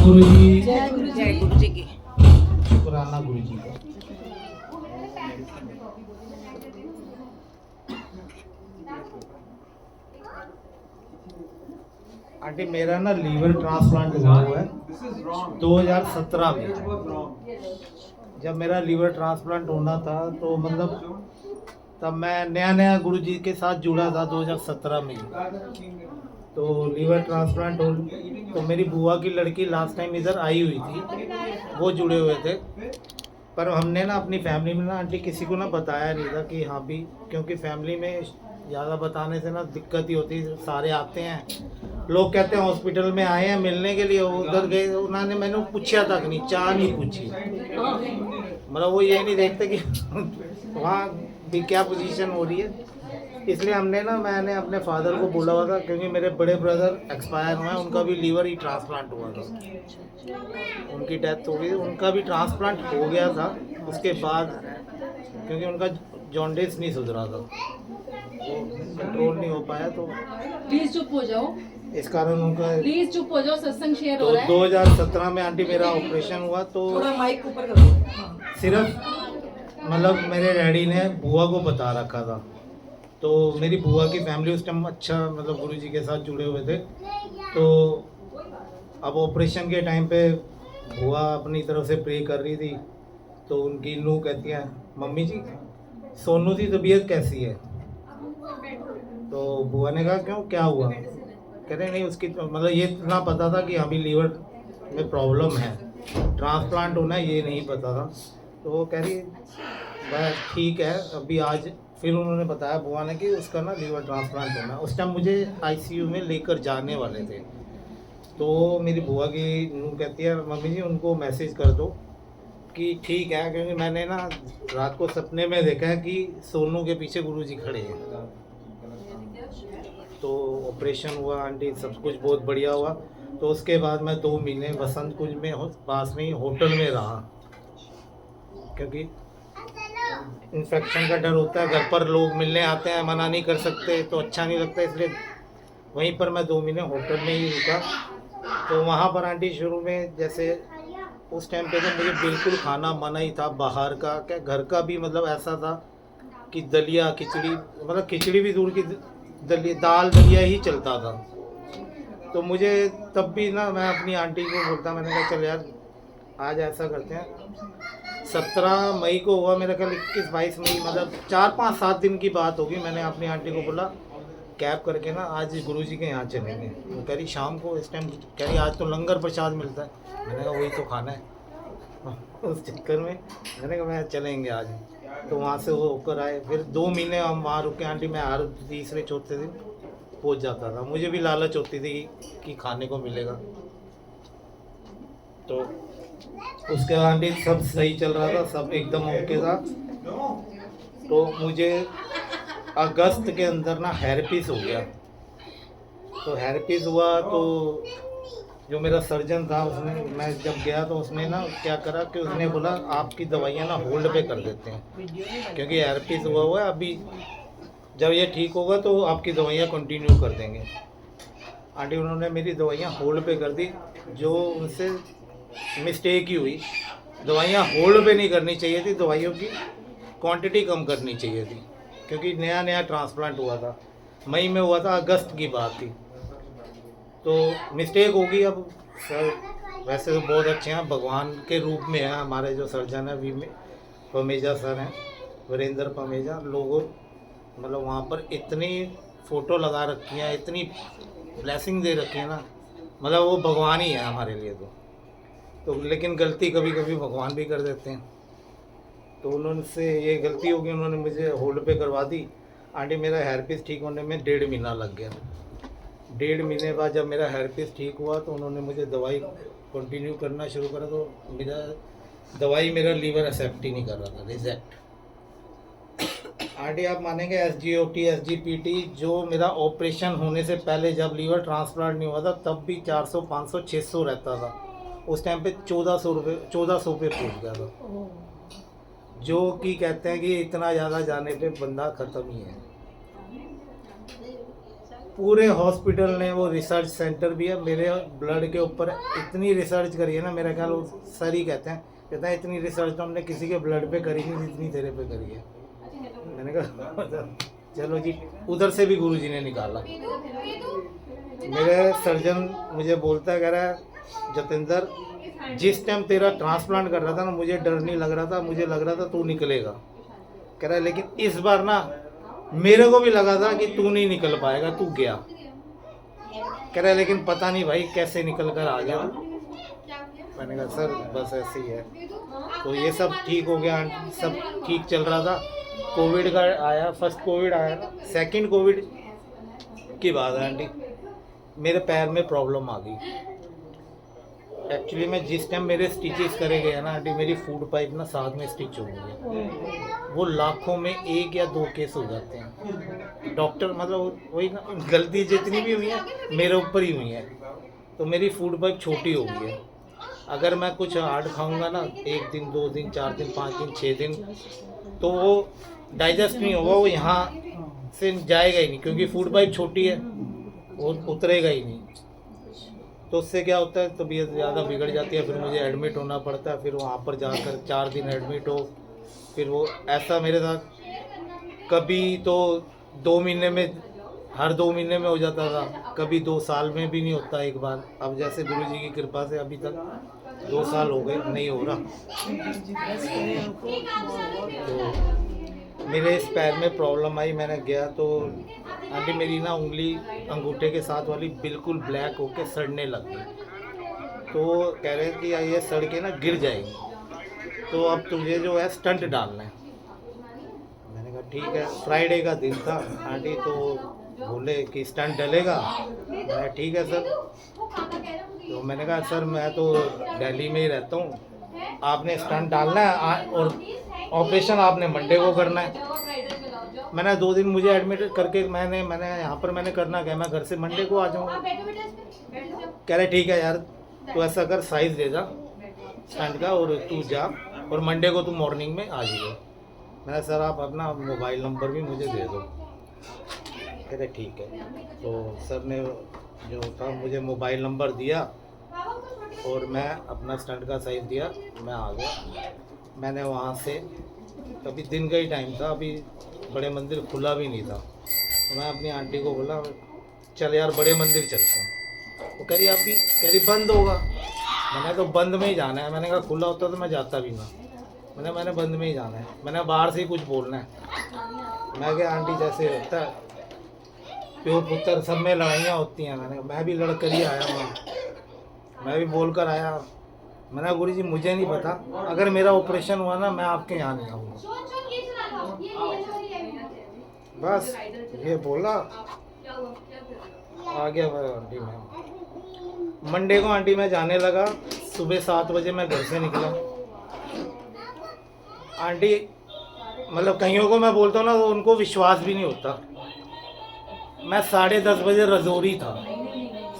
गुरु जी। जय गुरु जी। जय गुरु जी की। शुक्राना गुरु जी का। आंटी मेरा ना लीवर ट्रांसप्लांट हुआ हुआ है 2017 में। जब मेरा लीवर ट्रांसप्लांट होना था तो मतलब तब मैं नया नया गुरु जी के साथ जुड़ा था 2017 में। तो लीवर ट्रांसप्लांट हो तो मेरी बुआ की लड़की लास्ट टाइम इधर आई हुई थी, वो जुड़े हुए थे। पर हमने ना अपनी फैमिली में ना आंटी किसी को ना बताया नहीं था कि हाँ भी, क्योंकि फैमिली में ज़्यादा बताने से ना दिक्कत ही होती है। सारे आते हैं, लोग कहते हैं हॉस्पिटल में आए हैं मिलने के लिए, उधर गए, उन्होंने मैंने पूछा तक नहीं, चाह नहीं पूछी। मतलब वो ये नहीं देखते कि वहाँ भी क्या पोजीशन हो रही है। इसलिए मैंने अपने फादर को बोला हुआ था, क्योंकि मेरे बड़े ब्रदर एक्सपायर हुए हैं, उनका भी लीवर ही ट्रांसप्लांट हुआ था, उनकी डेथ हो गई, उनका भी ट्रांसप्लांट हो गया था उसके बाद, क्योंकि उनका जॉन्डिस नहीं सुधरा था, वो कंट्रोल नहीं हो पाया, तो प्लीज चुप हो जाओ, इस कारण उनका। प्लीज चुप हो जाओ, सत्संग शेयर तो हो रहा है। 2017 में आंटी मेरा ऑपरेशन हुआ, तो थोड़ा माइक ऊपर करो। सिर्फ मतलब मेरे डैडी ने बुआ को बता रखा था। तो मेरी बुआ की फैमिली उस टाइम अच्छा मतलब गुरु जी के साथ जुड़े हुए थे। तो अब ऑपरेशन के टाइम पे बुआ अपनी तरफ से प्रे कर रही थी, तो उनकी नूह कहती है, मम्मी जी सोनू की तबीयत कैसी है? तो बुआ ने कहा क्यों, क्या हुआ? कह रहे नहीं, उसकी मतलब ये इतना पता था कि अभी लीवर में प्रॉब्लम है, ट्रांसप्लांट होना है ये नहीं पता था। तो वो कह रही बस ठीक है अभी आज, फिर उन्होंने बताया बुआ ने कि उसका ना लीवर ट्रांसप्लांट होना है। उस टाइम मुझे आईसीयू में लेकर जाने वाले थे, तो मेरी बुआ की नूह कहती है, मम्मी जी उनको मैसेज कर दो कि ठीक है, क्योंकि मैंने ना रात को सपने में देखा है कि सोनू के पीछे गुरु जी खड़े हैं। तो ऑपरेशन हुआ आंटी, सब कुछ बहुत बढ़िया हुआ। तो उसके बाद मैं 2 महीने बसंत कुंज में पास में ही होटल में रहा, क्योंकि इन्फेक्शन का डर होता है, घर पर लोग मिलने आते हैं, मना नहीं कर सकते, तो अच्छा नहीं लगता, इसलिए वहीं पर मैं 2 महीने होटल में ही रुका। तो वहाँ पर आंटी शुरू में जैसे उस टाइम पे तो मुझे बिल्कुल खाना मना ही था, बाहर का क्या घर का भी, मतलब ऐसा था कि दलिया खिचड़ी, मतलब खिचड़ी भी दूर की, दलिया दाल दलिया ही चलता था। तो मुझे तब भी ना मैं अपनी आंटी को बोलता, मैंने कहा चल यार आज ऐसा करते हैं, 17 मई को हुआ मेरा ख्याल, 21-22 मई, मतलब 4-5-7 दिन की बात होगी। मैंने अपनी आंटी को बोला कैब करके ना आज गुरुजी के यहाँ चलेंगे। वो कह रही शाम को, इस टाइम कह रही आज तो लंगर प्रसाद मिलता है। मैंने कहा वही तो खाना है। उस चक्कर में मैंने कहा मैं चलेंगे आज। तो वहाँ से वो होकर आए, फिर 2 महीने हम वहाँ रुके आंटी। मैं हर तीसरे चौथे दिन पहुँच जाता था, मुझे भी लालच होती थी कि खाने को मिलेगा। तो उसके बाद आंटी सब सही चल रहा था, सब एकदम ओके था। तो मुझे अगस्त के अंदर ना हेरपीस हो गया। तो हेरपीस हुआ तो जो मेरा सर्जन था उसने, मैं जब गया तो उसने ना क्या करा कि उसने बोला आपकी दवाइयाँ ना होल्ड पे कर देते हैं, क्योंकि हेरपीस हुआ है अभी, जब ये ठीक होगा तो आपकी दवाइयाँ कंटिन्यू कर देंगे। आंटी उन्होंने मेरी दवाइयाँ होल्ड पे कर दी, जो उनसे मिस्टेक ही हुई। दवाइयाँ होल्ड पे नहीं करनी चाहिए थी, दवाइयों की क्वांटिटी कम करनी चाहिए थी, क्योंकि नया नया ट्रांसप्लांट हुआ था, मई में हुआ था, अगस्त की बात थी। तो मिस्टेक होगी। अब सर वैसे तो बहुत अच्छे हैं, भगवान के रूप में हैं हमारे जो सर्जन हैं, पमेजा सर हैं, वीरेंद्र पमेजा। लोगों मतलब वहाँ पर इतनी फ़ोटो लगा रखी हैं, इतनी ब्लेसिंग दे रखी है ना, मतलब वो भगवान ही है हमारे लिए। तो लेकिन गलती कभी कभी भगवान भी कर देते हैं। तो उन्होंने ये गलती होगी, उन्होंने मुझे होल्ड पे करवा दी। आंटी मेरा हेयरपीस ठीक होने में 1.5 महीना लग गया। 1.5 महीने बाद जब मेरा हेयरपीस ठीक हुआ तो उन्होंने मुझे दवाई कंटिन्यू करना शुरू करा। तो मेरा दवाई मेरा लीवर एक्सेप्ट ही नहीं कर रहा था, रिजेक्ट। आंटी आप मानेंगे SGOT SGPT जो मेरा ऑपरेशन होने से पहले जब लीवर ट्रांसप्लांट नहीं हुआ था तब भी 400 500 600 रहता था। उस टाइम पे 1400 पे पहुँच गया था, जो कि कहते हैं कि इतना ज़्यादा जाने पे बंदा ख़त्म ही है। पूरे हॉस्पिटल ने, वो रिसर्च सेंटर भी है, मेरे ब्लड के ऊपर इतनी रिसर्च करी है ना, मेरा ख्याल वो सर ही कहते हैं इतनी रिसर्च तो हमने किसी के ब्लड पे करी नहीं जितनी तेरे पे करी है। मैंने कहा चलो जी, उधर से भी गुरुजी ने निकाला। मेरे सर्जन मुझे बोलता है, कह रहा है जतिंदर, जिस टाइम तेरा ट्रांसप्लांट कर रहा था ना, मुझे डर नहीं लग रहा था, मुझे लग रहा था तू निकलेगा। कह रहा है लेकिन इस बार ना मेरे को भी लगा था कि तू नहीं निकल पाएगा, तू गया। कह रहा है लेकिन पता नहीं भाई कैसे निकल कर आ गया। मैंने कहा सर बस ऐसे ही है। तो ये सब ठीक हो गया, सब ठीक चल रहा था। कोविड का आया, फर्स्ट कोविड आया, सेकंड कोविड की बात है आंटी, मेरे पैर में प्रॉब्लम आ गई। एक्चुअली मैं जिस टाइम मेरे स्टिचेस करे गए ना आंटी, मेरी फूड पाइप ना साथ में स्टिच हो गई है। वो लाखों में 1 या 2 केस हो जाते हैं। डॉक्टर मतलब वही ना, गलती जितनी भी हुई है मेरे ऊपर ही हुई है। तो मेरी फूड पाइप छोटी हो गई है। अगर मैं कुछ हार्ड खाऊंगा ना, 1 दिन 2 दिन 4 दिन 5 दिन 6 दिन, तो वो डाइजेस्ट नहीं होगा, वो यहाँ से जाएगा ही नहीं, क्योंकि फूड पाइप छोटी है, वो उतरेगा ही नहीं। तो उससे क्या होता है, तबीयत ज़्यादा बिगड़ जाती है, फिर मुझे एडमिट होना पड़ता है। फिर वहाँ पर जाकर 4 दिन एडमिट हो, फिर वो ऐसा मेरे साथ कभी तो 2 महीने में, हर 2 महीने में हो जाता था, कभी 2 साल में भी नहीं होता एक बार। अब जैसे गुरुजी की कृपा से अभी तक 2 साल हो गए, नहीं हो रहा। तो मेरे इस पैर में प्रॉब्लम आई, मैंने गया तो आंटी मेरी ना उंगली अंगूठे के साथ वाली बिल्कुल ब्लैक होके सड़ने लग गई। तो कह रहे हैं कि ये सड़ के ना गिर जाएगी, तो अब तुझे जो है स्टंट डालना है। मैंने कहा ठीक है। फ्राइडे का दिन था आंटी, तो बोले कि स्टंट डलेगा। मैं ठीक है सर। तो मैंने कहा सर मैं तो दिल्ली में ही रहता हूँ, आपने स्टंट डालना है और ऑपरेशन आपने मंडे को करना है। मैंने 2 दिन मुझे एडमिट करके मैंने यहाँ पर मैंने करना क्या, मैं घर से मंडे को आ जाऊँगा। कह रहे ठीक है यार, तो ऐसा कर साइज़ दे जा स्टंट का और तू जा, और मंडे को तू मॉर्निंग में आ जाइए। मैंने सर आप अपना मोबाइल नंबर भी मुझे दे दो। कह रहे ठीक है। तो सर ने जो था मुझे मोबाइल नंबर दिया और मैं अपना स्टंट का साइज़ दिया, मैं आ गया। मैंने वहाँ से, अभी दिन का ही टाइम था, अभी बड़े मंदिर खुला भी नहीं था। तो मैं अपनी आंटी को बोला चल यार बड़े मंदिर चलते हैं। वो कह रही अभी, कह रही बंद होगा। मैंने तो बंद में ही जाना है। मैंने कहा खुला होता तो मैं जाता भी ना। मैंने बंद में ही जाना है। मैंने बाहर से ही कुछ बोलना है। मैं क्या आंटी जैसे होता है प्यो पुत्र सब में लड़ाइयाँ होती हैं। मैं भी लड़ कर ही आया हूँ, मैं भी बोल कर आया। मैंने गुरु जी मुझे नहीं पता, अगर मेरा ऑपरेशन हुआ ना मैं आपके यहाँ नहीं आऊँगा। बस ये बोला, आ गया मैं आंटी। मैं मंडे को आंटी मैं जाने लगा। सुबह 7 बजे मैं घर से निकला आंटी। मतलब कईयों को मैं बोलता हूँ ना, तो उनको विश्वास भी नहीं होता। मैं 10:30 बजे रजौरी था,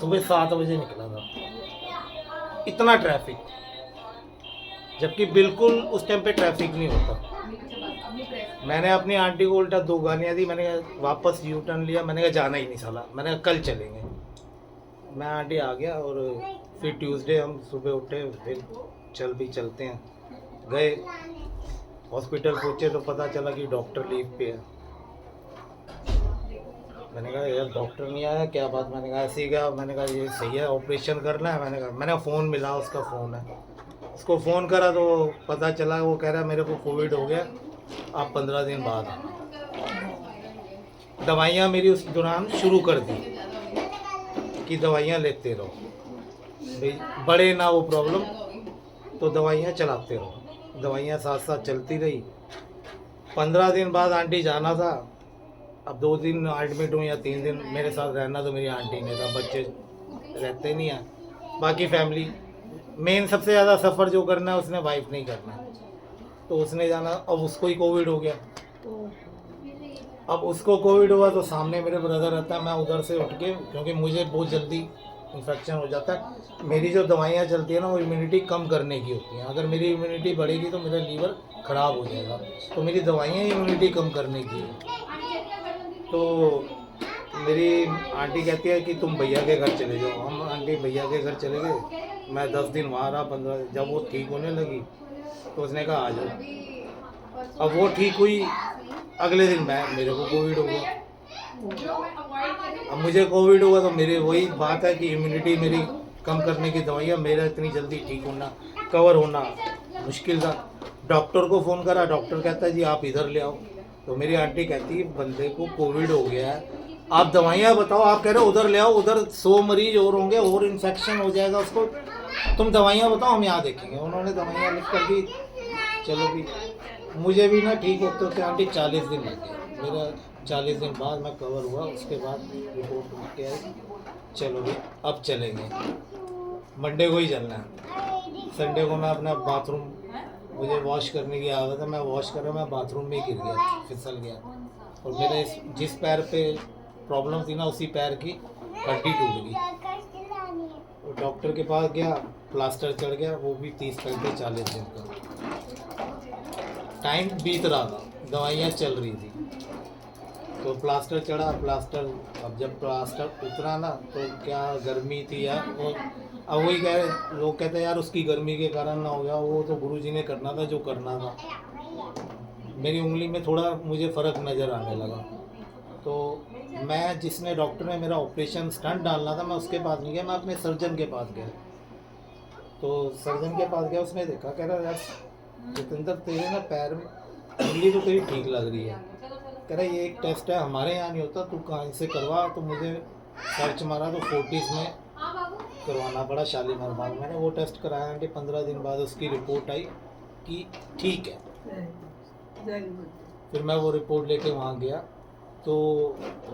सुबह 7 बजे निकला था। इतना ट्रैफिक, जबकि बिल्कुल उस टाइम पे ट्रैफिक नहीं होता। मैंने अपनी आंटी को उल्टा 2 गालियाँ दी। मैंने वापस यू टर्न लिया। मैंने कहा जाना ही नहीं साला। मैंने कहा कल चलेंगे। मैं आंटी आ गया और फिर ट्यूसडे हम सुबह उठे, फिर चलते हैं। गए हॉस्पिटल पहुँचे तो पता चला कि डॉक्टर लीव पे है। मैंने कहा यार डॉक्टर नहीं आया, क्या बात। मैंने कहा ऐसे ही क्या। मैंने कहा ये सही है, ऑपरेशन करना है। मैंने फ़ोन मिला, उसका फ़ोन है। उसको फ़ोन करा तो पता चला, वो कह रहा है मेरे को कोविड हो गया, आप 15 दिन बाद आना। दवाइयाँ मेरी उस दौरान शुरू कर दी कि दवाइयाँ लेते रहो भाई, बड़े ना वो प्रॉब्लम, तो दवाइयाँ चलाते रहो। दवाइयाँ साथ साथ चलती रही। 15 दिन बाद आंटी जाना था। अब 2 दिन एडमिट हूँ या 3 दिन मेरे साथ रहना तो मेरी आंटी ने था। बच्चे रहते नहीं हैं, बाकी फैमिली। मेन सबसे ज़्यादा सफ़र जो करना है उसने वाइफ नहीं करना है, तो उसने जाना। अब उसको ही कोविड हो गया। अब उसको कोविड हुआ तो सामने मेरे ब्रदर रहता है। मैं उधर से उठ के, क्योंकि मुझे बहुत जल्दी इन्फेक्शन हो जाता है। मेरी जो दवाइयाँ चलती है ना, वो इम्यूनिटी कम करने की होती हैं। अगर मेरी इम्यूनिटी बढ़ेगी तो मेरा लीवर ख़राब हो जाएगा। तो मेरी दवाइयाँ इम्यूनिटी कम करने की है। तो मेरी आंटी कहती है कि तुम भैया के घर चले जाओ। हम आंटी भैया के घर चले गए। मैं 10 दिन वहाँ रहा, 15 दिन। जब वो ठीक होने लगी तो उसने कहा आ जाओ। अब वो ठीक हुई, अगले दिन मेरे को कोविड हो गया। अब मुझे कोविड हुआ तो मेरे वही बात है कि इम्यूनिटी मेरी कम करने की दवाइयाँ, मेरा इतनी जल्दी ठीक होना, कवर होना मुश्किल था। डॉक्टर को फ़ोन करा, डॉक्टर कहता है जी आप इधर ले आओ। तो मेरी आंटी कहती है बंदे को कोविड हो गया है, आप दवाइयाँ बताओ। आप कह रहे हो उधर ले आओ, उधर 100 मरीज और होंगे और इन्फेक्शन हो जाएगा उसको, तुम दवाइयाँ बताओ हम यहाँ देखेंगे। उन्होंने दवाइयाँ लिख कर दी। चलो भी मुझे भी ना ठीक होते होते आंटी 40 दिन लग गए। मेरा 40 दिन बाद मैं कवर हुआ। उसके बाद रिपोर्ट लिख के आई, चलो भी अब चलेंगे। मंडे को ही चलना है। संडे को मैं अपना बाथरूम, मुझे वॉश करने की आदत है, मैं वॉश कर रहा, मैं बाथरूम में गिर गया, फिसल गया। और मेरे जिस पैर पे प्रॉब्लम थी ना, उसी पैर की हड्डी टूट गई। और डॉक्टर के पास गया, प्लास्टर चढ़ गया, वो भी 30-40 दिन का। टाइम बीत रहा था, दवाइयाँ चल रही थी, तो प्लास्टर चढ़ा। प्लास्टर, अब जब प्लास्टर उतरा ना तो क्या गर्मी थी यार। वो अब वही कह रहे, लोग कहते हैं यार उसकी गर्मी के कारण ना हो गया, वो तो गुरुजी ने करना था जो करना था। मेरी उंगली में थोड़ा मुझे फ़र्क नज़र आने लगा। तो मैं, जिसने डॉक्टर ने मेरा ऑपरेशन स्टंट डालना था, मैं उसके पास नहीं गया, मैं अपने सर्जन के पास गया। तो सर्जन के पास गया, उसने देखा, कह रहा यार जितेंद्र तेरे ना पैर में उंगली तो तेरी ठीक लग रही है। कह रहा ये एक टेस्ट है, हमारे यहाँ नहीं होता, तू कहाँ से करवा। तो मुझे सर्च मारा तो फोर्टिस में करवाना पड़ा, शालीमार बाग। मैंने वो टेस्ट कराया आंटी। 15 दिन बाद उसकी रिपोर्ट आई कि ठीक है। फिर मैं वो रिपोर्ट लेके वहाँ गया तो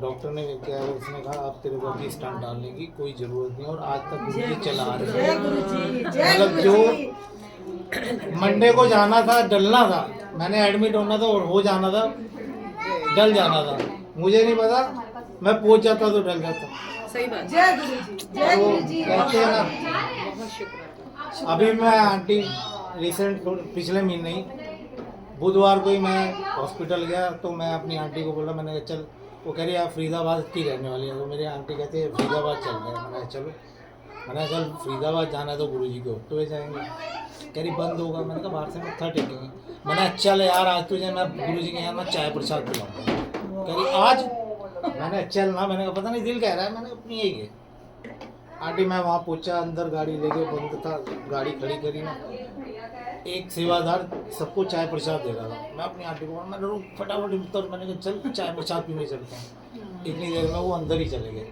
डॉक्टर ने क्या, उसने कहा आप तेरे को अभी स्टंट डालने की कोई ज़रूरत नहीं। और आज तक गुरुजी चला रहे हैं। मतलब जो मंडे को जाना था, डलना था, मैंने एडमिट होना था और हो जाना था, डल जाना था। मुझे नहीं पता, मैं पहुंच जाता तो डल जाता। सही बात। जय गुरुजी, जय तो गुरुजी। कहते हैं ना, अभी मैं आंटी रिसेंट पिछले महीने ही बुधवार को ही मैं हॉस्पिटल गया। तो मैं अपनी आंटी को बोला, मैंने कहा चल, वो कह रही आप फरीदाबाद की रहने वाली है। तो मेरी आंटी कहती है फरीदाबाद चल रहे हैं। मैंने कहा चलो। मैंने कहा चल फरीदाबाद जाना है तो गुरुजी के होते हुए जाएंगे। कह रही बंद होगा। मैंने कहा बाहर से मत्था टेकेंगे। मैंने चल यार आज तुझे मैं गुरुजी के यहाँ मैं चाय प्रसाद पिलाऊंगा। कह रही आज। मैंने चल ना, मैंने कहा पता नहीं दिल कह रहा है। मैंने अपनी यही गए। आंटी मैं वहाँ पहुँचा, अंदर गाड़ी लेके, बंद था, गाड़ी खड़ी करी ना, एक सेवादार सबको चाय प्रसाद दे रहा था। मैं अपनी आंटी को, मैंने रुक फटाफट उतर, मैंने कहा चल चाय प्रसाद पीने चलते हैं। इतनी देर में वो अंदर ही चले गए।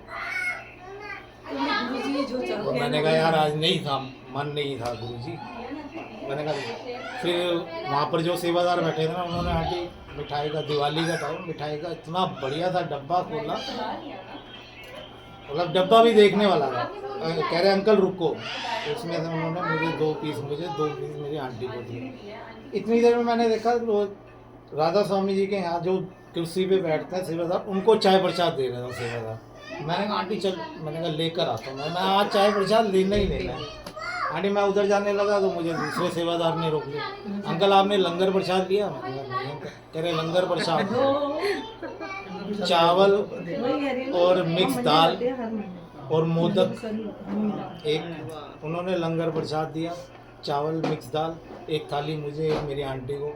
और मैंने कहा यार आज नहीं था, मन नहीं था गुरुजी। मैंने कहा, फिर वहाँ पर जो सेवादार बैठे थे ना, उन्होंने आंटी मिठाई का, दिवाली का टाइम, मिठाई का इतना बढ़िया था, डब्बा खोला, मतलब डब्बा भी देखने वाला था। कह रहे अंकल रुको। उसमें से उन्होंने मुझे 2 पीस मेरी आंटी को दिए। इतनी देर में मैंने देखा राधा स्वामी जी के यहाँ जो कुर्सी पे बैठते हैं सेवादार, उनको चाय प्रसाद दे रहा था सेवादार। मैंने कहा आंटी चल, मैंने कहा लेकर आता हूँ, मैं आज चाय प्रसाद लेना ही लेना है। आंटी मैं उधर जाने लगा तो मुझे दूसरे सेवादार ने रोक लिया। अंकल आपने लंगर प्रसाद लिया? मैंने कहा नहीं अंकल। कह रहे लंगर प्रसाद, चावल और मिक्स दाल और मोदक, एक उन्होंने लंगर प्रसाद दिया, चावल मिक्स दाल, एक थाली मुझे, एक मेरी आंटी को।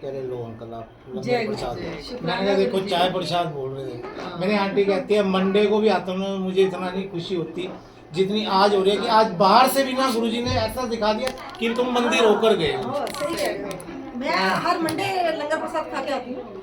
कह रहे लो अंकल आप लंगर प्रसाद दो। मैंने कहा देखो चाय प्रसाद बोल रहे थे। मेरी आंटी कहती है मंडे को भी आता हूँ, मुझे इतना नहीं खुशी होती जितनी आज हो रही है कि आज बाहर से भी ना गुरुजी ने ऐसा दिखा दिया कि तुम मंदिर होकर गए हो। मैं हर मंडे लंगर प्रसाद खा के आती हूँ।